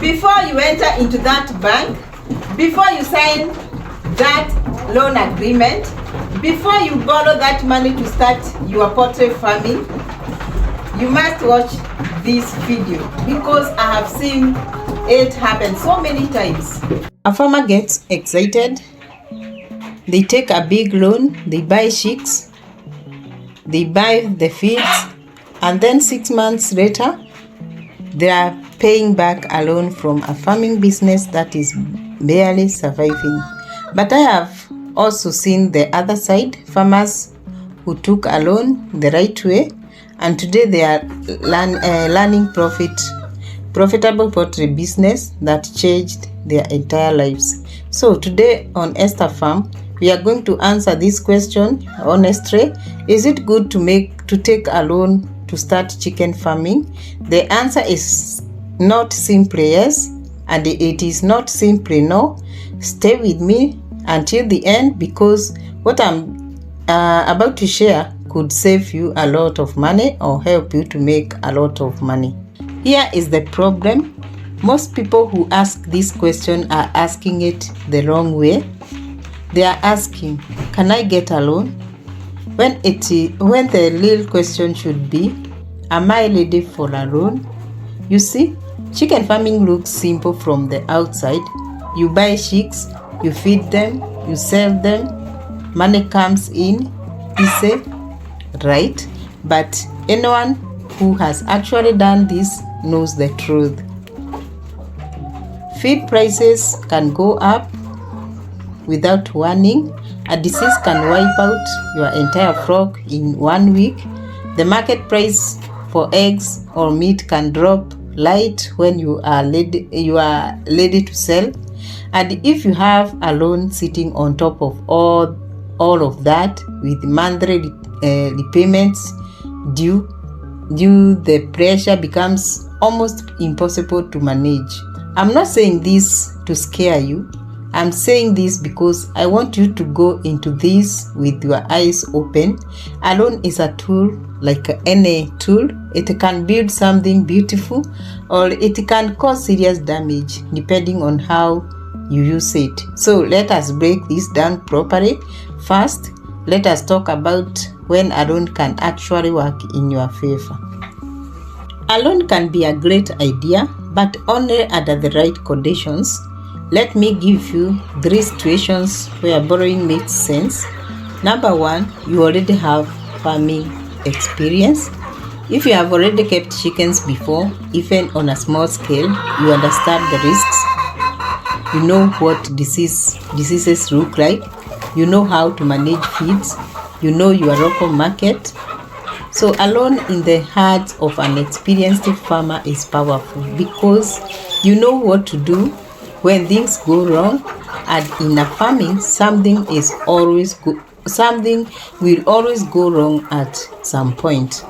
before you enter into that bank, before you sign that loan agreement, before you borrow that money to start your poultry farming, you must watch this video because I have seen it happen so many times. A farmer gets excited, they take a big loan, they buy chicks, they buy the feeds, and then 6 months later, they are paying back a loan from a farming business that is barely surviving. But I have also seen the other side, farmers who took a loan the right way, and today they are learning profitable poultry business that changed their entire lives. So today on Esther Farm, we are going to answer this question honestly. Is it good to take a loan to start chicken farming? The answer is not simply yes, and it is not simply no. Stay with me until the end because what I'm about to share could save you a lot of money or help you to make a lot of money. Here is the problem. Most people who ask this question are asking it the wrong way. They are asking, can I get a loan? When the real question should be, am I ready for a loan? You see, chicken farming looks simple from the outside. You buy chicks, you feed them, you sell them, money comes in, easy, right? But anyone who has actually done this knows the truth. Feed prices can go up without warning. A disease can wipe out your entire flock in 1 week. The market price for eggs or meat can drop light when you are ready to sell. And if you have a loan sitting on top of all of that with monthly repayments due, the pressure becomes almost impossible to manage. I'm not saying this to scare you. I'm saying this because I want you to go into this with your eyes open. A loan is a tool like any tool. It can build something beautiful or it can cause serious damage depending on how you use it. So let us break this down properly. First, let us talk about when a loan can actually work in your favor. A loan can be a great idea, but only under the right conditions. Let me give you 3 situations where borrowing makes sense. Number 1, you already have farming experience. If you have already kept chickens before, even on a small scale, you understand the risks. You know what diseases look like. You know how to manage feeds. You know your local market. So a loan in the hands of an experienced farmer is powerful because you know what to do when things go wrong, and in a farming, something will always go wrong at some point.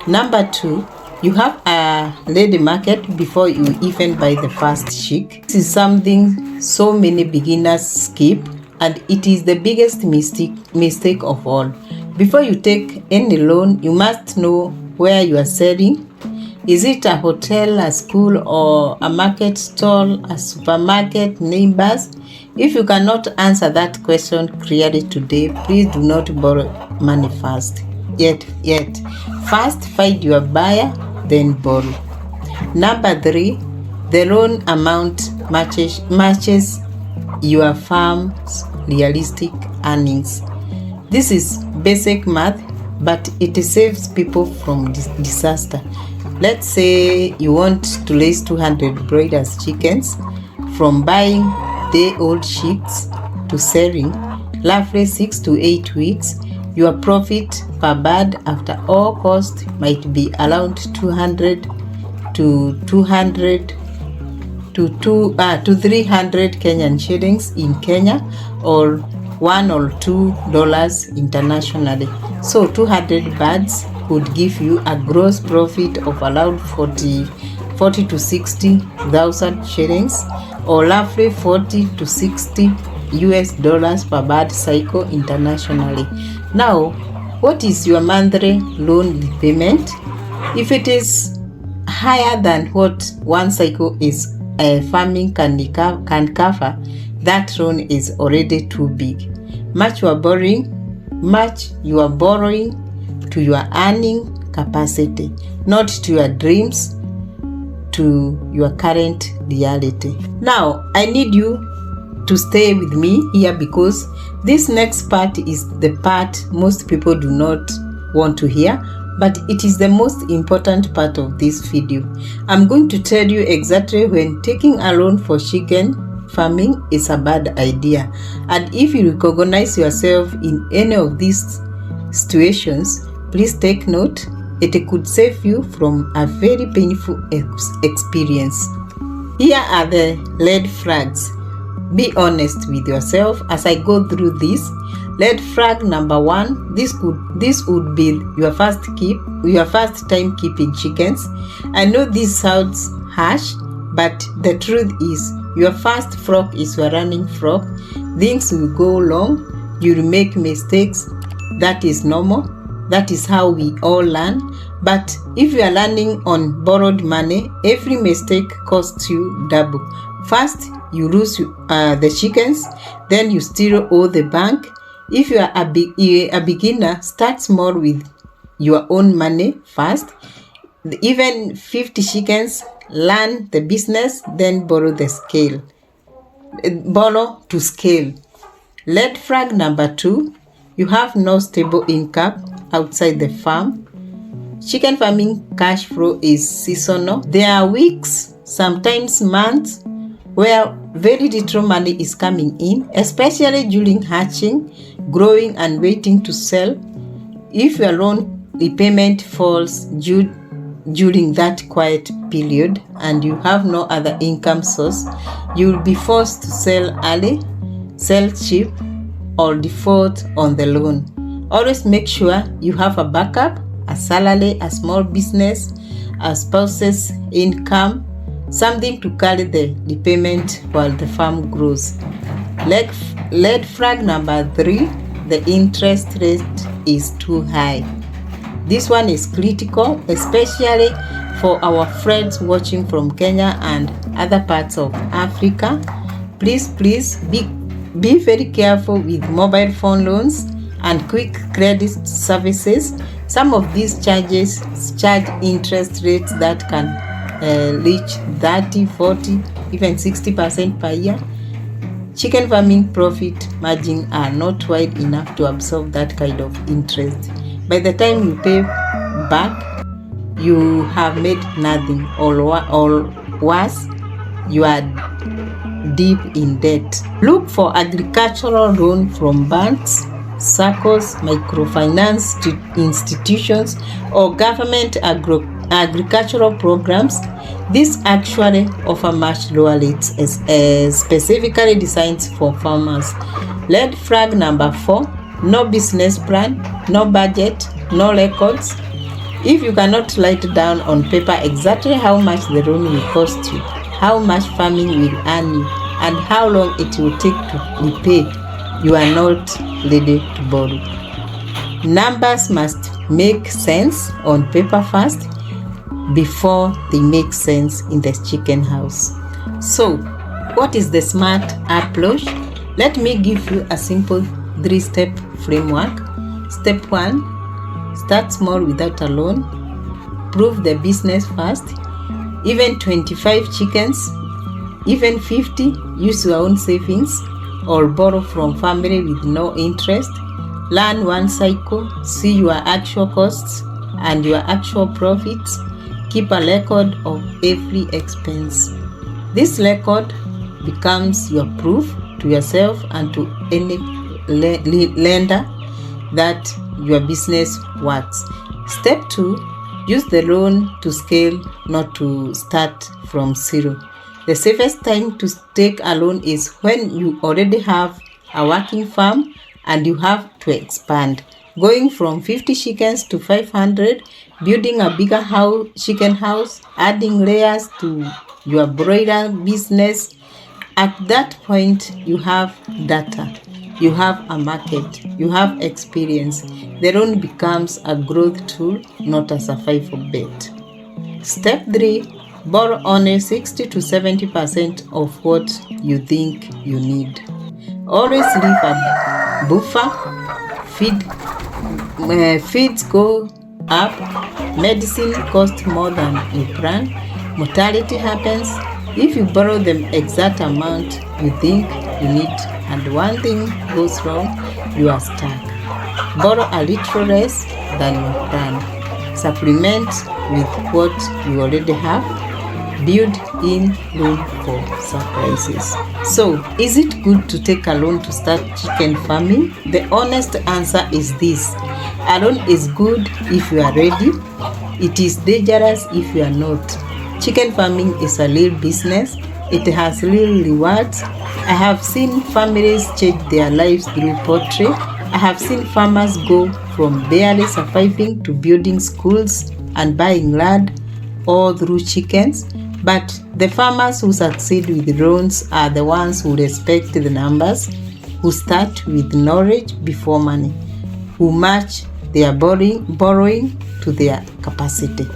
Number 2, you have a ready market before you even buy the first chick. This is something so many beginners skip, and it is the biggest mistake of all. Before you take any loan, you must know where you are selling. Is it a hotel, a school, or a market stall, a supermarket, neighbors? If you cannot answer that question clearly today, please do not borrow money fast. Yet. First, find your buyer, then borrow. Number 3, the loan amount matches your farm's realistic earnings. This is basic math, but it saves people from disaster. Let's say you want to raise 200 broilers chickens. From buying day-old chicks to selling, roughly 6 to 8 weeks, your profit per bird after all costs might be around 200 to 300 Kenyan shillings in Kenya, or $1 or $2 internationally. So 200 birds would give you a gross profit of around 40 to 60,000 shillings, or roughly 40 to 60 US dollars per bird cycle internationally. Now, what is your monthly loan repayment? If it is higher than what one cycle is farming can cover, that loan is already too big. Much you are borrowing to your earning capacity, not to your dreams, to your current reality. Now, I need you to stay with me here because this next part is the part most people do not want to hear, but it is the most important part of this video. I'm going to tell you exactly when taking a loan for chicken farming is a bad idea, and if you recognize yourself in any of these situations, please take note. It could save you from a very painful experience. Here are the red flags. Be honest with yourself as I go through this. Red flag number 1, this would be your first time keeping chickens. I know this sounds harsh, but the truth is your first flock is your running flock. Things will go wrong. You'll make mistakes. That is normal. That is how we all learn. But if you are learning on borrowed money, every mistake costs you double. First, you lose the chickens, then you still owe the bank. If you are a beginner, start small with your own money first. Even 50 chickens, learn the business, then borrow to scale. Red flag number 2, you have no stable income outside the farm. Chicken farming cash flow is seasonal. There are weeks, sometimes months, where very little money is coming in, especially during hatching, growing, and waiting to sell. If your loan repayment falls during that quiet period and you have no other income source, you will be forced to sell early, sell cheap, or default on the loan. Always make sure you have a backup, a salary, a small business, a spouse's income, something to carry the repayment while the farm grows. Red flag number 3, the interest rate is too high. This one is critical, especially for our friends watching from Kenya and other parts of Africa. Please be very careful with mobile phone loans and quick credit services. Some of these charge interest rates that can reach 30, 40, even 60% per year. Chicken farming profit margins are not wide enough to absorb that kind of interest. By the time you pay back, you have made nothing, or worse, you are deep in debt. Look for agricultural loan from banks, SACCOs, microfinance institutions, or government agricultural programs. These actually offer much lower rates, specifically designed for farmers. Red flag number 4, no business plan, no budget, no records. If you cannot write down on paper exactly how much the loan will cost you, how much farming will earn you, and how long it will take to repay, you are not ready to borrow. Numbers must make sense on paper first before they make sense in the chicken house. So, what is the smart approach? Let me give you a simple 3-step framework. Step 1, start small without a loan. Prove the business first. Even 25 chickens, even 50, use your own savings or borrow from family with no interest. Learn one cycle, see your actual costs and your actual profits. Keep a record of every expense. This record becomes your proof to yourself and to any lender that your business works. Step 2, use the loan to scale, not to start from zero. The safest time to take a loan is when you already have a working farm and you have to expand. Going from 50 chickens to 500, building a bigger chicken house, adding layers to your broiler business. At that point, you have data, you have a market, you have experience. The loan becomes a growth tool, not a survival bet. Step 3, Borrow only 60 to 70% of what you think you need. Always leave a buffer. Feeds go up. Medicine costs more than you plan. Mortality happens if you borrow the exact amount you think you need, and one thing goes wrong, you are stuck. Borrow a little less than you plan. Supplement with what you already have. Build in room for surprises. So, is it good to take a loan to start chicken farming? The honest answer is this. A loan is good if you are ready. It is dangerous if you are not. Chicken farming is a real business. It has real rewards. I have seen families change their lives through poultry. I have seen farmers go from barely surviving to building schools and buying land, all through chickens. But the farmers who succeed with loans are the ones who respect the numbers, who start with knowledge before money, who match their borrowing to their capacity.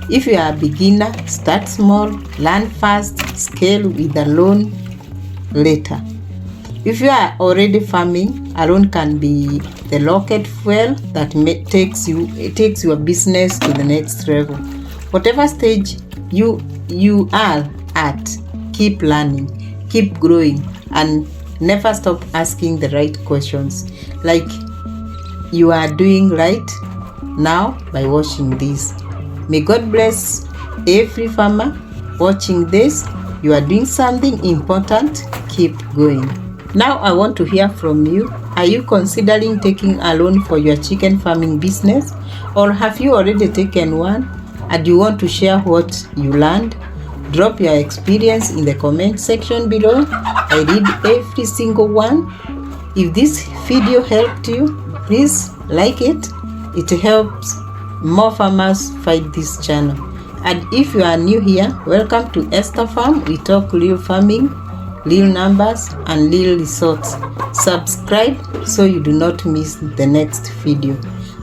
If you are a beginner, start small, learn fast, scale with a loan later. If you are already farming, a loan can be the rocket fuel that takes your business to the next level. Whatever stage you are at, keep learning, keep growing, and never stop asking the right questions, like you are doing right now by watching this. May God bless every farmer watching this. You are doing something important. Keep going. Now I want to hear from you. Are you considering taking a loan for your chicken farming business, or have you already taken one and you want to share what you learned? Drop your experience in the comment section below. I read every single one. If this video helped you, please like it. It helps more farmers find this channel. And if you are new here, welcome to Esther Farm. We talk real farming, real numbers, and real results. Subscribe so you do not miss the next video.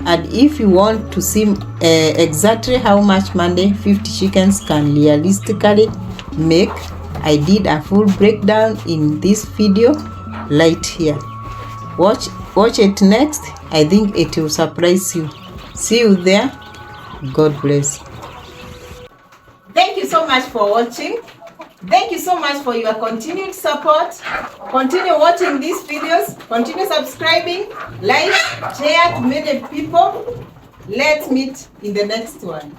And if you want to see exactly how much money 50 chickens can realistically make, I did a full breakdown in this video right here. Watch it next. I think it will surprise you. See you there. God bless. Thank you so much for watching. Thank you so much for your continued support. Continue watching these videos. Continue subscribing, like, share to many people. Let's meet in the next one.